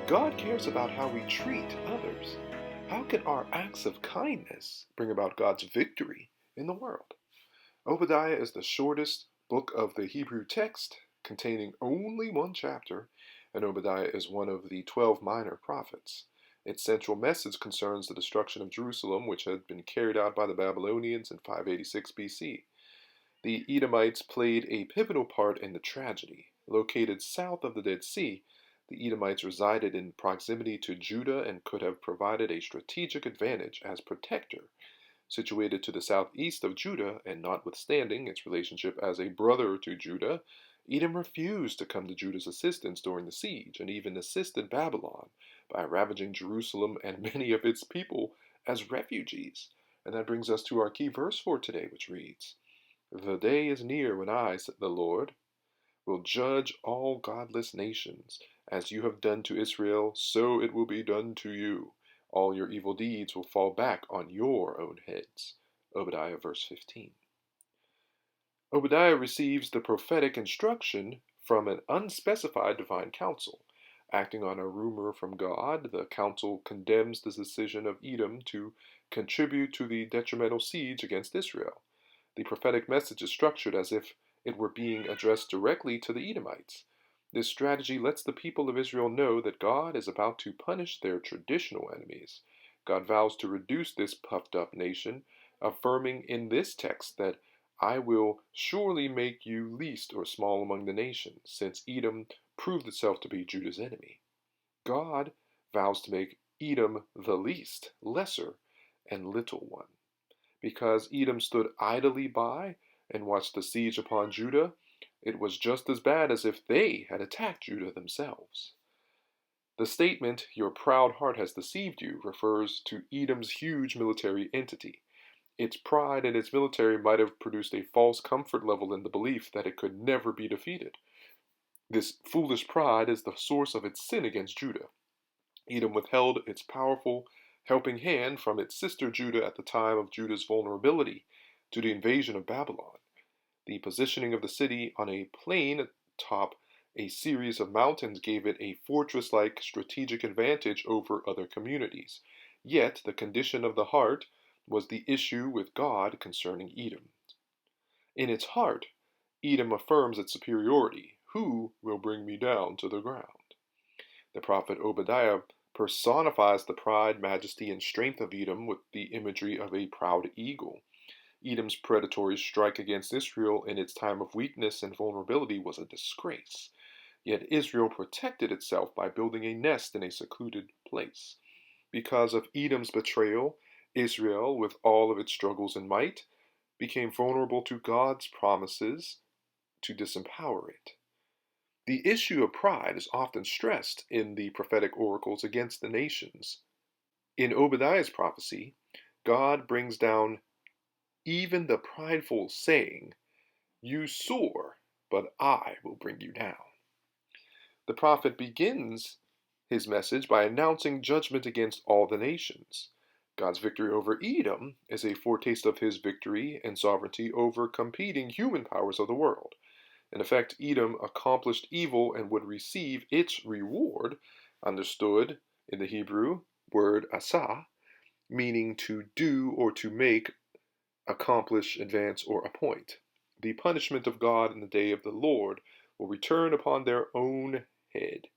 God cares about how we treat others. How can our acts of kindness bring about God's victory in the world? Obadiah is the shortest book of the Hebrew text, containing only one chapter, and Obadiah is one of the 12 minor prophets. Its central message concerns the destruction of Jerusalem, which had been carried out by the Babylonians in 586 BC. The Edomites played a pivotal part in the tragedy. Located south of the Dead Sea, the Edomites resided in proximity to Judah and could have provided a strategic advantage as protector. Situated to the southeast of Judah, and notwithstanding its relationship as a brother to Judah, Edom refused to come to Judah's assistance during the siege, and even assisted Babylon by ravaging Jerusalem and many of its people as refugees. And that brings us to our key verse for today, which reads, "The day is near when I, the Lord, will judge all godless nations. As you have done to Israel, so it will be done to you. All your evil deeds will fall back on your own heads." Obadiah verse 15. Obadiah receives the prophetic instruction from an unspecified divine council. Acting on a rumor from God, the council condemns the decision of Edom to contribute to the detrimental siege against Israel. The prophetic message is structured as if it were being addressed directly to the Edomites. This strategy lets the people of Israel know that God is about to punish their traditional enemies. God vows to reduce this puffed up nation, affirming in this text that I will surely make you least or small among the nations, since Edom proved itself to be Judah's enemy. God vows to make Edom the least, lesser, and little one. Because Edom stood idly by and watched the siege upon Judah, it was just as bad as if they had attacked Judah themselves. The statement, "Your proud heart has deceived you," refers to Edom's huge military entity. Its pride in its military might have produced a false comfort level in the belief that it could never be defeated. This foolish pride is the source of its sin against Judah. Edom withheld its powerful helping hand from its sister Judah at the time of Judah's vulnerability to the invasion of Babylon. The positioning of the city on a plain atop a series of mountains gave it a fortress-like strategic advantage over other communities. Yet the condition of the heart was the issue with God concerning Edom. In its heart, Edom affirms its superiority. Who will bring me down to the ground? The prophet Obadiah personifies the pride, majesty, and strength of Edom with the imagery of a proud eagle. Edom's predatory strike against Israel in its time of weakness and vulnerability was a disgrace. Yet Israel protected itself by building a nest in a secluded place. Because of Edom's betrayal, Israel, with all of its struggles and might, became vulnerable to God's promises to disempower it. The issue of pride is often stressed in the prophetic oracles against the nations. In Obadiah's prophecy, God brings down even the prideful, saying, "You soar, but I will bring you down." The prophet begins his message by announcing judgment against all the nations. God's victory over Edom is a foretaste of his victory and sovereignty over competing human powers of the world. In effect, Edom accomplished evil and would receive its reward, understood in the Hebrew word asah, meaning to do or to make, accomplish, advance, or appoint. The punishment of God in the day of the Lord will return upon their own head.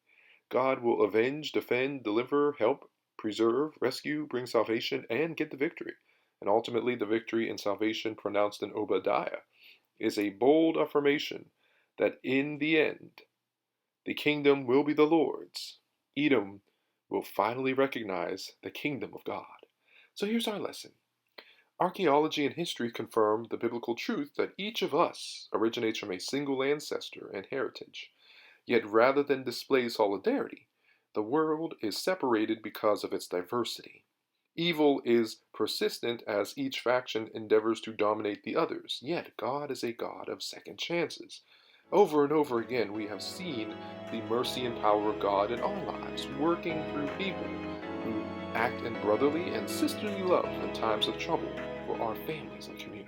God will avenge, defend, deliver, help, preserve, rescue, bring salvation, and get the victory. And ultimately, the victory and salvation pronounced in Obadiah is a bold affirmation that in the end, the kingdom will be the Lord's. Edom will finally recognize the kingdom of God. So here's our lesson. Archaeology and history confirm the biblical truth that each of us originates from a single ancestor and heritage. Yet rather than display solidarity, the world is separated because of its diversity. Evil is persistent as each faction endeavors to dominate the others, yet God is a God of second chances. Over and over again, we have seen the mercy and power of God in our lives, working through people who act in brotherly and sisterly love in times of trouble for our families and communities.